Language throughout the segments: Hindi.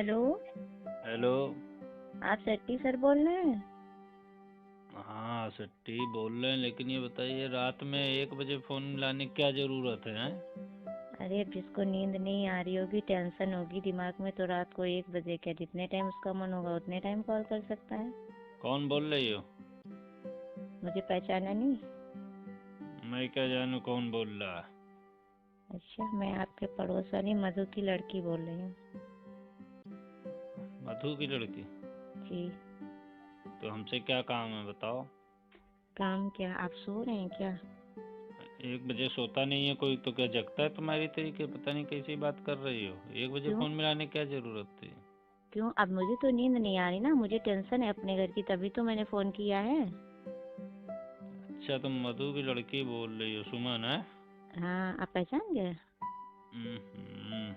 हेलो। हेलो। आप शेट्टी सर बोल रहे हैं? हाँ सट्टी बोल रहे हैं, लेकिन ये बताइए रात में 1 बजे फ़ोन मिलाने की क्या ज़रूरत है, हैं? अरे जिसको नींद नहीं आ रही होगी, टेंशन होगी दिमाग में, तो रात को 1 बजे क्या, जितने टाइम उसका मन होगा उतने टाइम कॉल कर सकता है। कौन बोल रही हो? मुझे पहचाना नहीं? मैं क्या जानूँ कौन बोल रहा है। अच्छा, मैं आपके पड़ोस वाली मधु की लड़की बोल रही हूँ। मधु की लड़की? जी। तो हमसे क्या काम है बताओ। काम क्या, आप सो रहे हैं क्या? 1 बजे सोता नहीं है कोई, तो क्या जगता है तुम्हारी तरीके? पता नहीं कैसी बात कर रही हो। 1 बजे क्यों? फ़ोन मिलाने की क्या ज़रूरत थी? क्यों? अब मुझे तो नींद नहीं आ रही ना, मुझे टेंशन है अपने घर की, तभी तो मैंने फ़ोन किया है। अच्छा, तुम मधु की लड़की बोल रही हो, सुमन है? हाँ, आप पहचान गए? हम्म।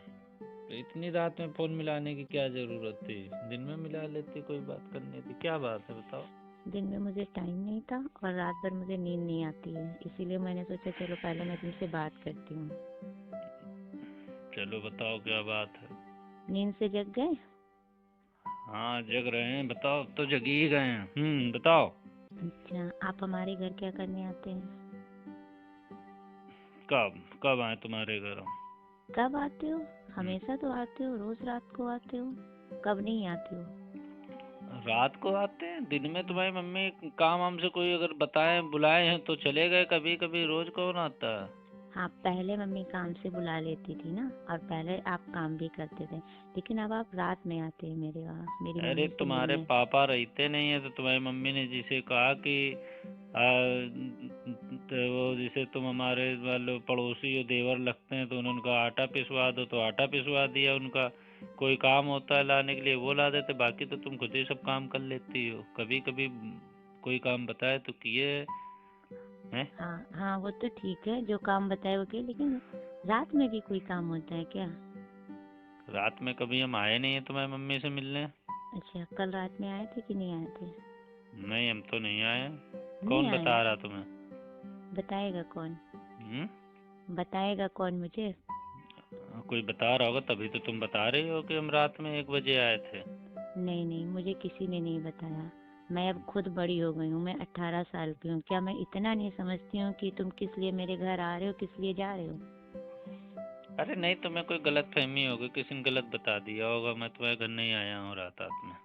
तो इतनी रात में फ़ोन मिलाने की क्या ज़रूरत थी? दिन में मिला लेती, कोई बात करनी थी। क्या बात है बताओ। दिन में मुझे टाइम नहीं था और रात भर मुझे नींद नहीं आती है, इसीलिए मैंने सोचा चलो पहले मैं तुमसे बात करती हूँ। चलो बताओ क्या बात है। नींद से जग गए? हाँ जग रहे हैं, बताओ। अब तो जगी ही गए हैं। बताओ। अच्छा, आप हमारे घर क्या करने आते हैं? कब कब आए तुम्हारे घर हम? कब आते हो? हम्म, हमेशा तो आते हो, रोज रात को आते हो। कब नहीं आते हो? रात को आते हैं। दिन में तुम्हारी मम्मी काम हमसे कोई अगर बताए बुलाए हैं तो चले गए। कभी कभी, रोज कौन आता है? हाँ, पहले मम्मी काम से बुला लेती थी ना, और पहले आप काम भी करते थे, लेकिन अब आप रात में आते हैं मेरे वहाँ मेरी अरे मम्मी से तुम्हारे मिलने। पापा रहते नहीं है तो तुम्हारी मम्मी ने जिसे कहा कि आ, तो वो जिसे तुम हमारे वाले पड़ोसी हो, देवर लगते हैं, तो उन्होंने कहा आटा पिसवा दो, तो आटा पिसवा दिया उनका। कोई काम होता है लाने के लिए वो ला देते, बाकी तो तुम खुद ही सब काम कर लेती हो। कभी कभी कोई काम बताए तो किए हैं। हाँ हाँ, वो तो ठीक है, जो काम बताए वो किए, लेकिन रात में भी कोई काम होता है क्या? रात में कभी हम आए नहीं है तुम्हारी मम्मी से मिलने। अच्छा, कल रात में आए थे कि नहीं आए थे? नहीं, हम तो नहीं आए। नहीं कौन आए? बता रहा तुम्हें? बताएगा कौन? हम्म। बताएगा कौन मुझे? कोई बता रहा होगा, तभी तो तुम बता रही हो कि हम रात में 1 बजे आए थे। नहीं नहीं, मुझे किसी ने नहीं बताया। मैं अब खुद बड़ी हो गई हूँ, मैं 18 साल की हूँ, क्या मैं इतना नहीं समझती हूँ कि तुम किस लिए मेरे घर आ रहे हो, किस लिए जा रहे हो? अरे नहीं, तुम्हें कोई गलत फहमी होगी, किसी ने गलत बता दिया होगा। मैं तुम्हारे घर नहीं आया हूँ रात रात में।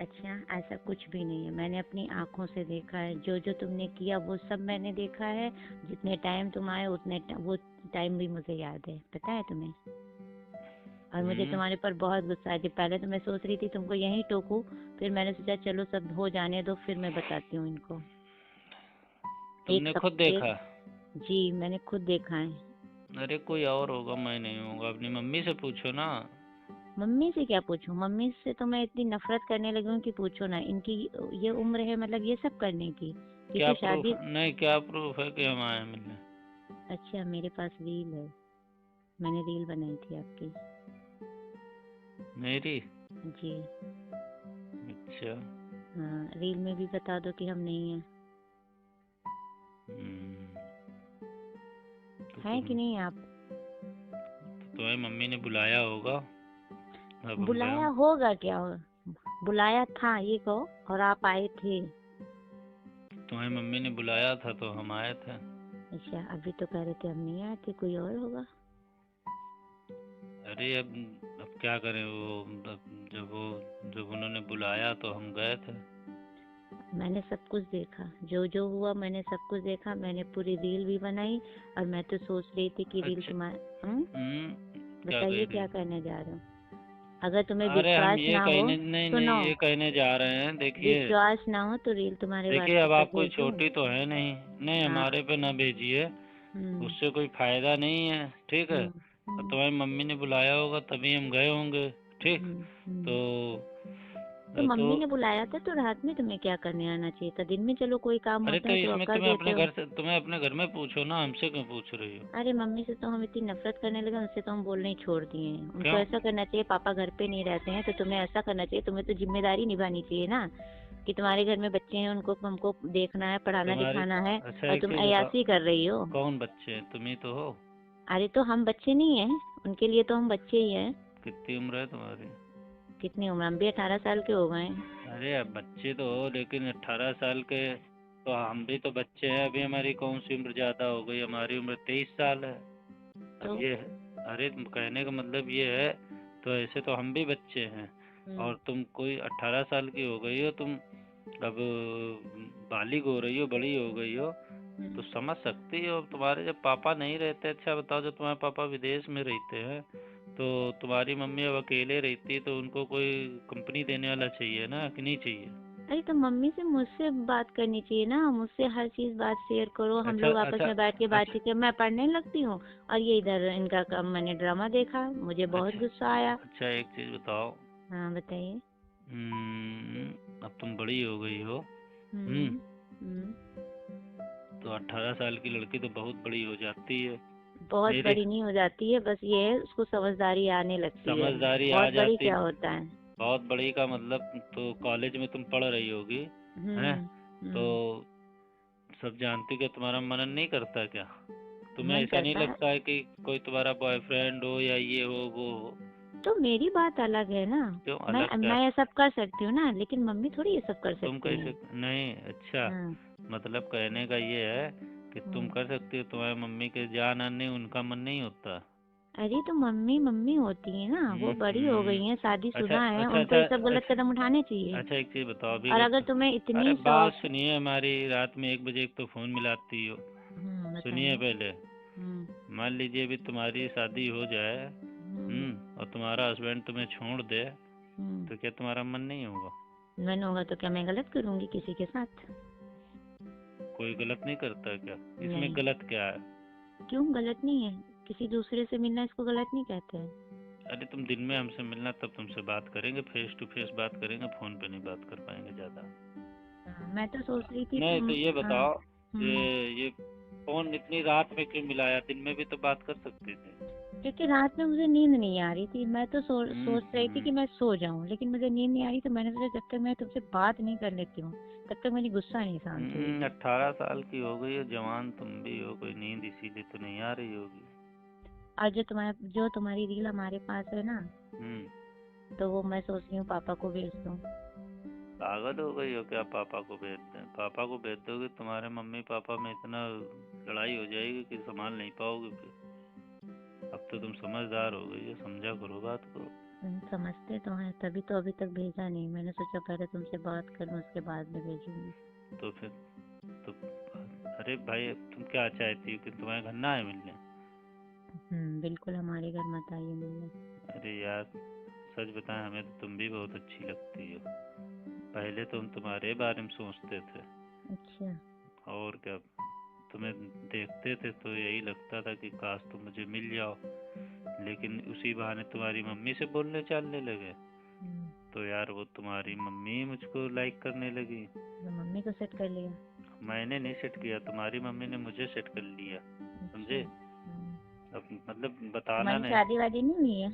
अच्छा, ऐसा कुछ भी नहीं है, मैंने अपनी आंखों से देखा है, जो जो तुमने किया वो सब मैंने देखा है। जितने टाइम तुम आए वो टाइम भी मुझे याद है, पता है तुम्हें? और मुझे हम्म। तुम्हारे पर बहुत गुस्सा है। पहले तो मैं सोच रही थी तुमको यहीं टोकूं, फिर मैंने सोचा चलो सब हो जाने दो, फिर मैं बताती हूँ इनको। एक तुमने सब खुद एक देखा? जी, मैंने खुद देखा है। अरे कोई और होगा, मैं नहीं होगा। अपनी मम्मी से पूछो ना। मम्मी से क्या पूछूं? मम्मी से तो मैं इतनी नफरत करने लगी हूँ कि पूछो ना। इनकी ये उम्र है मतलब ये सब करने की? ये क्या तो प्रूफ? शादी। नहीं, क्या प्रूफ है कि हम आए मिलने? अच्छा, मेरे पास रील है, मैंने रील बनाई थी आपकी। मेरी? जी। अच्छा। हाँ, रील में भी बता दो कि हम नहीं हैं। हम्म। तो हैं कि तुम, नहीं आप? तुम्हारी मम्मी ने बुलाया होगा, अब हम गए। बुलाया होगा क्या? बुलाया था ये कहो, और आप आए थे। तुम्हारी मम्मी ने बुलाया था तो हम आए थे। अच्छा, अभी तो कह रहे थे हम नहीं आए थे, कोई और होगा। अरे अब क्या करें, वो जब उन्होंने बुलाया तो हम गए थे। मैंने सब कुछ देखा, जो जो हुआ मैंने सब कुछ देखा, मैंने पूरी रील भी बनाई। और मैं तो सोच रही थी कि रील अच्छा। तुम्हारा क्या कह बताइए रही क्या हो? कहने जा रहे हो? अगर तुम्हें अरे हम विश्वास ये ना हो, कहने नहीं नहीं, सुनो, ये कहने जा रहे हैं, देखिए। विश्वास ना हो तो रील तुम्हारे देखिए, व्हाट्सएप अब पर आप कोई भेज दूँ? छोटी तो है नहीं। नहीं, हाँ। हमारे पे ना भेजिए। हम्म उससे कोई फायदा नहीं है, ठीक है। हम्म और हम्म तुम्हारी मम्मी ने बुलाया होगा तभी हम गए होंगे, ठीक। हम्म। तो तो तो मम्मी ने बुलाया था तो रात में तुम्हें क्या करने आना चाहिए था? दिन में चलो कोई काम अरे होता तो है तो इसमें कर देते हो। तुम्हें अपने घर में पूछो ना, हमसे क्यों पूछ रही हो? अरे मम्मी से तो हम इतनी नफरत करने लगे, उनसे तो हम बोलने ही छोड़ दिए हैं। उनको क्यों? ऐसा करना चाहिए, पापा घर पे नहीं रहते हैं तो तुम्हें ऐसा करना चाहिए, तुम्हें तो जिम्मेदारी निभानी चाहिए ना, कि तुम्हारे घर में बच्चे हैं, उनको हमको देखना है, पढ़ाना तुम्हारी लिखाना है। अच्छा, और एक तुम चीज बताओ। अयासी कर रही हो। कौन बच्चे हैं? तुम ही तो हो। अरे तो हम बच्चे नहीं हैं, उनके लिए तो हम बच्चे ही हैं। कितनी उम्र है तुम्हारी? कितनी उम्र, हम भी 18 साल के हो गए हैं। अरे अब बच्चे तो हो, लेकिन 18 साल के तो हम भी तो बच्चे हैं। अभी हमारी कौन सी उम्र ज़्यादा हो गई, हमारी उम्र 23 साल है। अब तो ये अरे कहने का मतलब ये है, तो ऐसे तो हम भी बच्चे हैं। और तुम कोई 18 साल की हो गई हो, तुम अब बालिग हो रही हो, बड़ी हो गई हो, तो समझ सकती हो। तुम्हारे जब पापा नहीं रहते, अच्छा बताओ, जब तुम्हारे पापा विदेश में रहते हैं तो तुम्हारी मम्मी अब अकेले रहती, तो उनको कोई कंपनी देने वाला चाहिए ना, कि नहीं चाहिए? अरे तो मम्मी से मुझसे बात करनी चाहिए ना, मुझसे हर चीज बात शेयर करो, हम अच्छा लोग आपस अच्छा में बैठ के अच्छा बातचीत करें। मैं पढ़ने लगती हूँ और ये इधर इनका काम, मैंने ड्रामा देखा, मुझे बहुत अच्छा गुस्सा आया। अच्छा, एक चीज़ बताओ। हाँ बताइए। अब तुम बड़ी हो गई हो। हम्म हम्म। हम्म। तो 18 साल की लड़की तो बहुत बड़ी हो जाती है। बहुत मेरे बड़ी नहीं हो जाती है, बस ये है उसको समझदारी आने लगती है। समझदारी आ बहुत बड़ी जाती, क्या होता है। बहुत बड़ी का मतलब, तो कॉलेज में तुम पढ़ रही होगी, हैं? हम्म। तो हम्म। सब जानती कि तुम्हारा मनन नहीं करता क्या? तुम्हें मन ऐसा नहीं करता है लगता है कि कोई तुम्हारा बॉयफ्रेंड हो या ये हो वो हो? तो मेरी बात अलग है ना। क्यों मैं अलग क्या? मैं ये सब कर सकती हूँ ना, लेकिन मम्मी थोड़ी ये सब कर तुम सकती कैसे हैं। नहीं? अच्छा, हाँ। मतलब कहने का ये है कि तुम हम्म। कर सकती हो, तुम्हारी मम्मी के जान आने उनका मन नहीं होता। अरे तो मम्मी मम्मी होती है ना, वो बड़ी हो हम्म। गई हैं, अच्छा शादीशुदा हैं, अच्छा उनको अच्छा ये सब गलत अच्छा कदम उठाने चाहिए। अच्छा, एक चीज़ बताओ अभी और अगर अगर तुम्हें अरे इतनी बात शौक। सुनिए हमारी, रात में 1 बजे एक तो फ़ोन मिलाती हो। सुनिए बताइए। पहले, हम्म। मान लीजिए अभी तुम्हारी शादी हो जाए, हम्म। और तुम्हारा हस्बैंड तुम्हें छोड़ दे, हम्म। तो क्या तुम्हारा मन नहीं होगा? मन होगा तो क्या मैं गलत करूंगी किसी के साथ? कोई गलत नहीं करता क्या? इसमें नहीं। गलत क्या है? क्यों गलत नहीं है? किसी दूसरे से मिलना इसको गलत नहीं कहते हैं। अरे तुम दिन में हमसे मिलना तब तुमसे बात करेंगे, फेस टू फेस बात करेंगे, फ़ोन पे नहीं बात कर पाएंगे ज़्यादा। हाँ, मैं तो सोच रही थी नहीं तो ये हाँ। बताओ कि ये फ़ोन इतनी रात में क्यों मिलाया? दिन में भी तो बात कर सकते थे। क्योंकि रात में मुझे नींद नहीं आ रही थी, मैं तो सोच रही थी हम्म कि मैं सो जाऊं, लेकिन मुझे नींद नहीं आ रही, तो मैंने सोचा जब तक मैं तुमसे बात नहीं कर लेती हूँ तब तक मेरी गुस्सा नहीं शांत होगी। 18 साल की हो गई हो, जवान तुम भी हो, कोई नींद इसीलिए तो नहीं आ रही होगी। और जो तुम्हारी रील हमारे पास है ना, हम्म तो वो मैं सोच रही हूँ पापा को भेज दूँ। पागल हो गई हो क्या? पापा को भेज दें? पापा को भेज दोगे तुम्हारे मम्मी पापा में इतना लड़ाई हो जाएगी कि संभाल नहीं पाओगे फिर। अब तो तुम समझदार हो गई हो, समझा करो बात को। समझते तो हैं, तभी तो अभी तक भेजा नहीं, मैंने सोचा पहले तुमसे बात करूँ उसके बाद में भेजूंगी। तो फिर तो अरे भाई, तुम क्या चाहती हो कि तुम्हारे घर ना आए मिलने? बिल्कुल हमारे घर मत आइए मिलने। अरे यार, सच बताएं, हमें तो तुम भी बहुत अच्छी लगती हो। पहले तो हम तुम्हारे बारे में सोचते थे, अच्छा। और क्या, तुम्हें देखते थे तो यही लगता था कि काश तुम मुझे मिल जाओ। लेकिन उसी बहाने तुम्हारी मम्मी से बोलने चालने लगे, हम्म, तो यार वो तुम्हारी मम्मी मुझको लाइक करने लगी। तो मम्मी को सेट कर लिया। मैंने नहीं सेट किया, तुम्हारी मम्मी ने मुझे सेट कर लिया। अच्छा। समझे? अब मतलब बताना तुम्हारी नहीं। शादी वादी नहीं हुई है?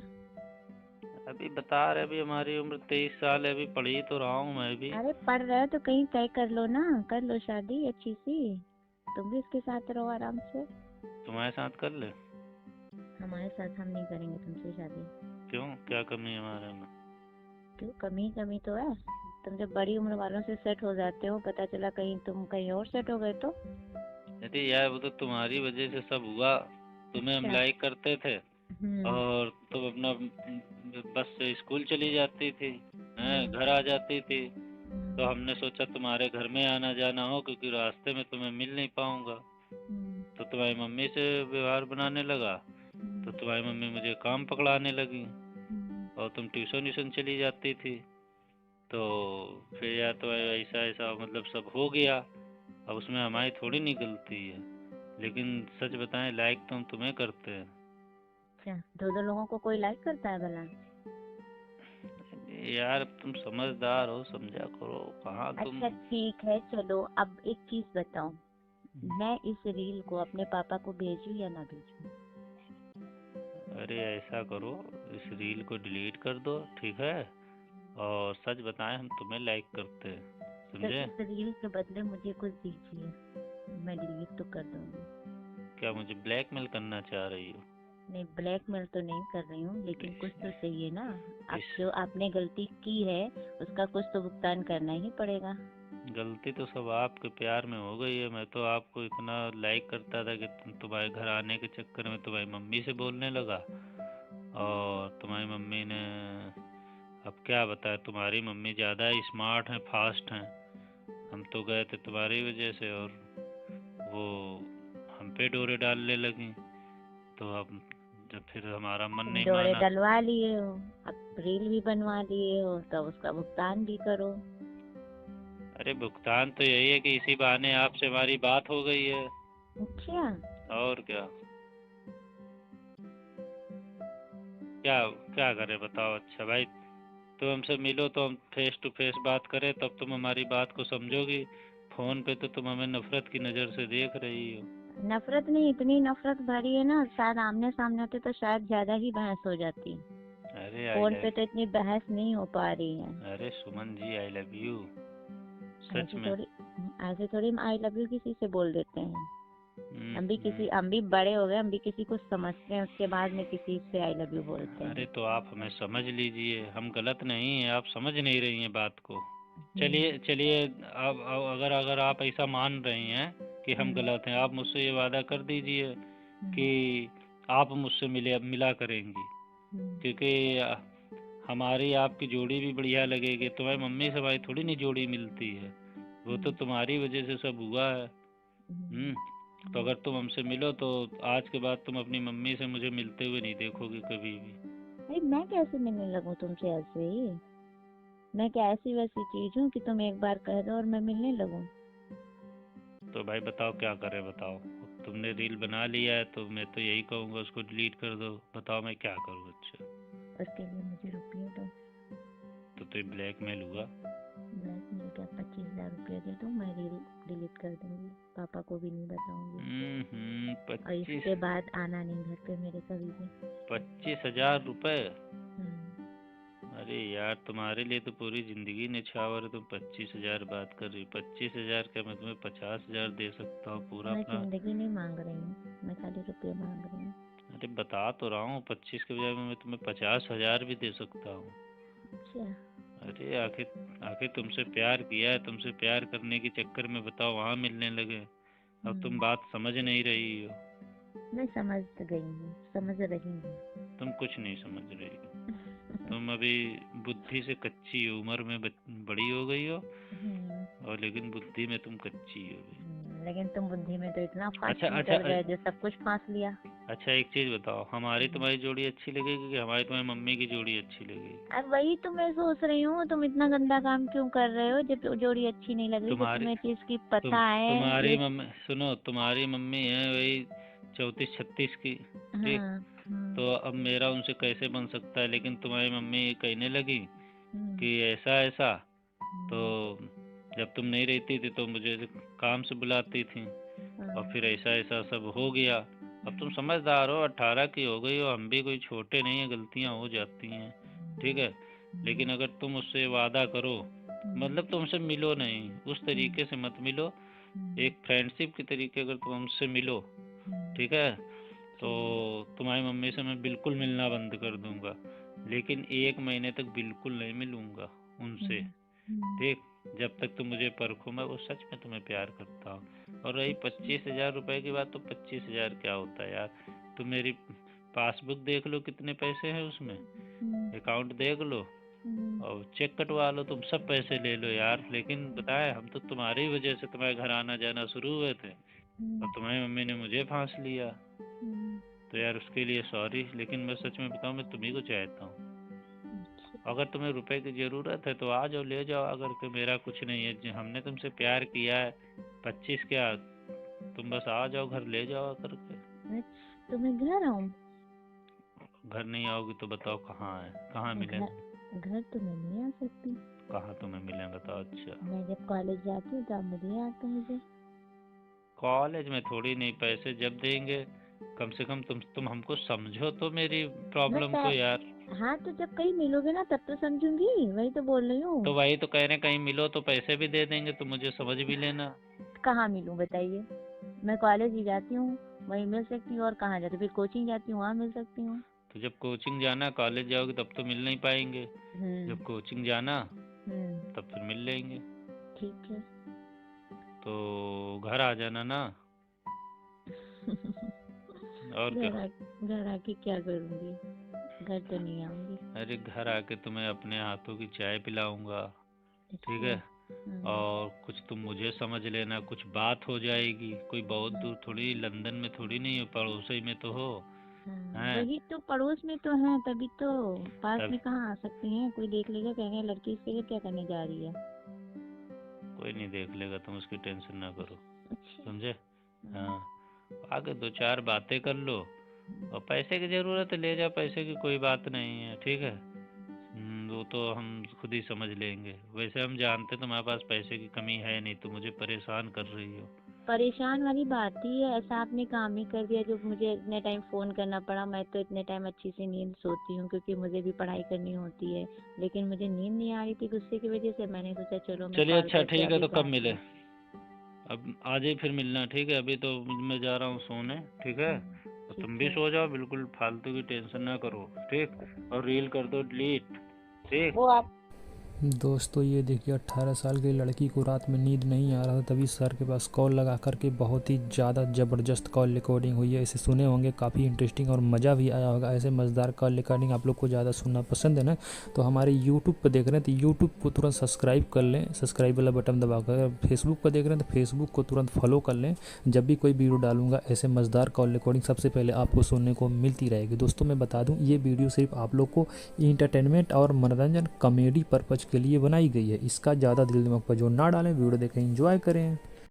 अभी बता रहे, अभी हमारी उम्र 23 साल है, अभी पढ़ ही तो रहा हूँ मैं भी। अरे पढ़ रहे हो तो कहीं तय कर लो ना, कर लो शादी अच्छी सी, तुम भी उसके साथ रहो आराम से। तुम्हारे साथ कर ले? हमारे साथ हम नहीं करेंगे तुमसे शादी। क्यों, क्या कमी है हमारे में? क्यों, कमी कमी तो है। तुम जब बड़ी उम्र वालों से सेट हो जाते हो, पता चला कहीं तुम कहीं और सेट हो गए तो। अरे यार, वो तो तुम्हारी वजह से सब हुआ। तुम्हें हम अच्छा। लाइक करते थे, हम्म। और तुम अपना बस से स्कूल चली जाती थी, हैं, हम्म। घर आ जाती थी। तो हम्म। हमने सोचा तुम्हारे घर में आना जाना हो, क्योंकि रास्ते में तुम्हें मिल नहीं पाऊंगा। हम्म। तो तुम्हारी मम्मी से व्यवहार बनाने लगा, तो हम्म। तुम्हारी मम्मी मुझे काम पकड़ाने लगी, हम्म। और तुम ट्यूशन व्यूशन चली जाती थी। तो फिर यार तो ऐसा ऐसा मतलब सब हो गया। अब उसमें हमारी थोड़ी नहीं गलती है। लेकिन सच बताएं, लाइक तो हम तुम्हें करते हैं। अच्छा, दो दो लोगों को कोई लाइक करता है भला? यार अब तुम समझदार हो, समझा करो, कहाँ तुम। अच्छा ठीक है, चलो अब एक चीज बताओ, मैं इस रील को अपने पापा को भेजूं या ना भेजूं? अरे ऐसा करो, इस रील को डिलीट कर दो, ठीक है? और सच बताएं, हम तुम्हें लाइक करते हैं, तो समझे? इस रील के बदले मुझे कुछ दीजिए, मैं डिलीट तो कर दूंगी। क्या मुझे ब्लैकमेल करना चाह रही हो? नहीं, ब्लैकमेल तो नहीं कर रही हूँ, लेकिन कुछ तो चाहिए ना। अब इस जो आपने गलती की है उसका कुछ तो भुगतान करना ही पड़ेगा। गलती तो सब आपके प्यार में हो गई है। मैं तो आपको इतना लाइक करता था कि तुम्हारे घर आने के चक्कर में तुम्हारी मम्मी से बोलने लगा, और तुम्हारी मम्मी ने, अब क्या बताए, तुम्हारी मम्मी ज़्यादा स्मार्ट हैं, फास्ट हैं। हम तो गए थे तुम्हारी वजह से, और वो हम पे डोरे डालने लगी। तो अब जब फिर हमारा मन तुम नहीं जोड़े माना। डलवा लिए हो, अब रील भी बनवा लिए हो, तो उसका भुगतान भी करो। अरे भुगतान तो यही है कि इसी बहाने आपसे हमारी बात हो गई है, अच्छा। और क्या। क्या क्या करें बताओ। अच्छा भाई, तुम हमसे मिलो तो हम फेस टू फेस बात करें, तब तुम हमारी बात को समझोगी। फोन पे तो तुम हमें नफरत की नज़र से देख रही हो। नफरत नहीं, इतनी नफरत भरी है ना, शायद आमने सामने होते तो शायद ज्यादा ही बहस हो जाती। अरे आई फोन लव पे तो इतनी बहस नहीं हो पा रही है। अरे Suman ji, I love you, सच ऐसे में। थोड़ी, ऐसे थोड़ी हम आई लव यू किसी से बोल देते हैं। हम्म। हम भी बड़े हो गए, हम भी किसी को समझते हैं, उसके बाद में किसी से आई लव यू बोलते अरे हैं। तो आप हमें समझ लीजिए, हम गलत नहीं हैं, आप समझ नहीं रही हैं बात को। चलिए हम्म। चलिए, अब अगर अगर आप ऐसा मान रही हैं कि हम हम्म। गलत हैं, आप मुझसे ये वादा कर दीजिए हम्म। कि आप मुझसे मिला करेंगी। हम्म। क्योंकि हमारी आपकी जोड़ी भी बढ़िया लगेगी। तुम्हारी मम्मी से हमारी थोड़ी नहीं जोड़ी मिलती है, वो तो तुम्हारी वजह से सब हुआ है। हम्म। तो अगर तुम हमसे मिलो तो आज के बाद तुम अपनी मम्मी से मुझे मिलते हुए नहीं देखोगे कभी भी। अरे मैं कैसे मिलने लगूं तुमसे ऐसे ही? मैं क्या ऐसी वैसी चीज हूँ कि तुम एक बार कह दो और मैं मिलने लगूं? तो भाई बताओ क्या करें, बताओ। अब तुमने रील बना लिया है तो मैं तो यही कहूँगा उसको डिलीट कर दो। बताओ मैं क्या करूँ। अच्छा, उसके लिए मुझे रुपये दो। तो ये ब्लैकमेल हुआ। ब्लैकमेल क्या? 25,000 रुपये दे दो, मैं रील डिलीट कर दूंगी, पापा को भी नहीं बताऊंगी। और 25। इसके बाद आना नहीं घर पे मेरे कभी भी। 25,000 रुपये? हम्म। अरे यार, तुम्हारे लिए तो पूरी जिंदगी निछावर है, तुम 25,000 बात कर रही हो। 25,000 क्या, मैं तुम्हें 50,000 दे सकता हूँ पूरा मैं अपना। जिंदगी नहीं मांग रही हूँ, मैं खाली रुपये मांग रही हूँ। अरे बता तो रहा हूँ, 25 के बजाय मैं तुम्हें 50,000 भी दे सकता हूँ। अच्छा। अरे आखिर आखिर तुमसे प्यार किया है, तुमसे प्यार करने के चक्कर में बताओ वहाँ मिलने लगे। अब तुम बात समझ नहीं रही हो। मैं समझ तो गई हूँ, समझ रही हूँ। तुम कुछ नहीं समझ रही हो। तुम अभी बुद्धि से कच्ची हो, उम्र में बड़ी हो गई हो, और लेकिन बुद्धि में तुम कच्ची हो अभी। लेकिन तुम बुद्धि में तो इतना अच्छा फास्ट अच्छा निकल गए जो सब कुछ फांस लिया। अच्छा, एक चीज बताओ, हमारी तुम्हारी जोड़ी अच्छी लगेगी कि हमारी तुम्हारी मम्मी की जोड़ी अच्छी लगेगी? अब वही तो मैं सोच रही हूँ, तुम इतना गंदा काम क्यों कर रहे हो जब जोड़ी अच्छी नहीं लग रही, जब तुम्हारी तुम्हें चीज की पता है तुम्हारी ये। मम्मी, सुनो, तुम्हारी मम्मी है वही 34-36 की। ठीक। हाँ। तो अब मेरा उनसे कैसे बन सकता है, लेकिन तुम्हारी मम्मी कहने लगी हम्म। कि ऐसा ऐसा। तो हम्म। जब तुम नहीं रहती थी तो मुझे काम से बुलाती थी, और हाँ। फिर ऐसा ऐसा सब हो गया। अब तुम समझदार हो, 18 की हो गई हो, हम भी कोई छोटे नहीं है, गलतियां हो जाती हैं। ठीक है। लेकिन अगर तुम उससे वादा करो, मतलब तुमसे मिलो नहीं, उस तरीके से मत मिलो, एक फ्रेंडशिप के तरीके अगर तुम हमसे मिलो, ठीक है, तो तुम्हारी मम्मी से मैं बिल्कुल मिलना बंद कर दूंगा। लेकिन 1 महीने तक बिल्कुल नहीं मिलूंगा उनसे। ठीक। जब तक तुम मुझे परखो, मैं वो सच में तुम्हें प्यार करता हूँ। और रही 25,000 रुपए की बात, तो 25,000 क्या होता है यार। तुम मेरी पासबुक देख लो, कितने पैसे हैं उसमें, अकाउंट देख लो, और चेक कटवा लो, तुम सब पैसे ले लो यार। लेकिन बताए, हम तो तुम्हारी वजह से तुम्हारे घर आना जाना शुरू हुए थे, और तुम्हारी मम्मी ने मुझे फांस लिया। तो यार उसके लिए सॉरी, लेकिन मैं सच में बताऊँ, मैं तुम्ही को चाहता हूँ। अगर तुम्हें रुपए की ज़रूरत है तो आ जाओ, ले जाओ, अगर कि मेरा कुछ नहीं है, हमने तुमसे प्यार किया है। 25 क्या, तुम बस आ जाओ घर, ले जाओ करके। तो मैं घर आऊँ? घर नहीं आओगी तो बताओ कहाँ है, कहाँ मिलेंगे? घर तो मैं नहीं आ सकती। कहाँ तुम्हें मिलें बताओ। अच्छा, मैं जब कॉलेज जाती हूँ तो आप मिलने आते हैं मुझे। कॉलेज में थोड़ी, नहीं, पैसे जब देंगे, कम से कम तुम हमको समझो तो मेरी प्रॉब्लम को यार। हाँ तो जब कहीं मिलोगे ना तब तो समझूंगी, वही तो बोल रही हूँ। तो वही तो कह रहे हैं, कहीं मिलो तो पैसे भी दे देंगे, तो मुझे समझ भी लेना। कहाँ मिलूँ बताइए? मैं कॉलेज ही जाती हूँ, वहीं मिल सकती हूँ, और कहाँ जाती हूँ? फिर कोचिंग जाती हूँ, वहाँ मिल सकती हूँ। तो जब कोचिंग जाना, कॉलेज जाओगे तब तो मिल नहीं पाएंगे। जब कोचिंग जाना तब फिर मिल लेंगे। ठीक है। तो घर आ जाना ना। और क्या? घर आके क्या करूँगी? घर तो नहीं आऊँगी। अरे घर आके तुम्हें अपने हाथों की चाय पिलाऊंगा, ठीक है? अच्छा। और कुछ तुम मुझे समझ लेना, कुछ बात हो जाएगी। कोई बहुत दूर थोड़ी, लंदन में थोड़ी नहीं हो, पड़ोस ही में तो हो। हैं? वही तो, पड़ोस में तो है, तभी तो पास तब में कहाँ आ सकती हैं? कोई देख लेगा, कहेंगे लड़की इसके लिए क्या करने जा रही है। कोई नहीं देख लेगा, तुम उसकी टेंशन ना करो, अच्छा। समझे? हाँ, आगे दो चार बातें कर लो, और पैसे की ज़रूरत है ले जाओ, पैसे की कोई बात नहीं है, ठीक है? वो तो हम खुद ही समझ लेंगे। वैसे हम जानते तुम्हारे पास पैसे की कमी है नहीं, तो मुझे परेशान कर रही हो। परेशान वाली बात ही है, ऐसा आपने काम ही कर दिया जो मुझे इतने टाइम फ़ोन करना पड़ा। मैं तो इतने टाइम अच्छी से नींद सोती हूँ, क्योंकि मुझे भी पढ़ाई करनी होती है, लेकिन मुझे नींद नहीं आ रही थी गुस्से की वजह से। मैंने सोचा चलो मैं चलिए कॉल अच्छा करके ठीक है, अभी तो कब बात मिले? कर। अब आज ही फिर मिलना, ठीक है? अभी तो मैं जा रहा हूँ सोने, ठीक है? तो तुम ठीक भी है। सो जाओ, बिल्कुल फालतू की टेंशन ना करो, ठीक? और रील कर दो डिलीट, ठीक? वो आप दोस्तों ये देखिए 18 साल की लड़की को रात में नींद नहीं आ रहा था, तभी सर के पास कॉल लगा करके बहुत ही ज़्यादा ज़बरदस्त कॉल रिकॉर्डिंग हुई है। इसे सुने होंगे, काफ़ी इंटरेस्टिंग और मज़ा भी आया होगा। ऐसे मज़ेदार कॉल रिकॉर्डिंग आप लोग को ज़्यादा सुनना पसंद है ना, तो हमारे यूट्यूब पर देख रहे हैं तो यूट्यूब को तुरंत सब्सक्राइब कर लें, सब्सक्राइब वाला बटन दबाकर। अगर फेसबुक पर देख रहे हैं तो फेसबुक को तुरंत फॉलो कर लें। जब भी कोई वीडियो डालूंगा ऐसे मज़ेदार कॉल रिकॉर्डिंग सबसे पहले आपको सुनने को मिलती रहेगी। दोस्तों मैं बता दूँ, ये वीडियो सिर्फ आप लोग को इंटरटेनमेंट और मनोरंजन कॉमेडी पर्पज़ के लिए बनाई गई है। इसका ज़्यादा दिल दिमाग पर जोर ना डालें, वीडियो देखें, एंजॉय करें।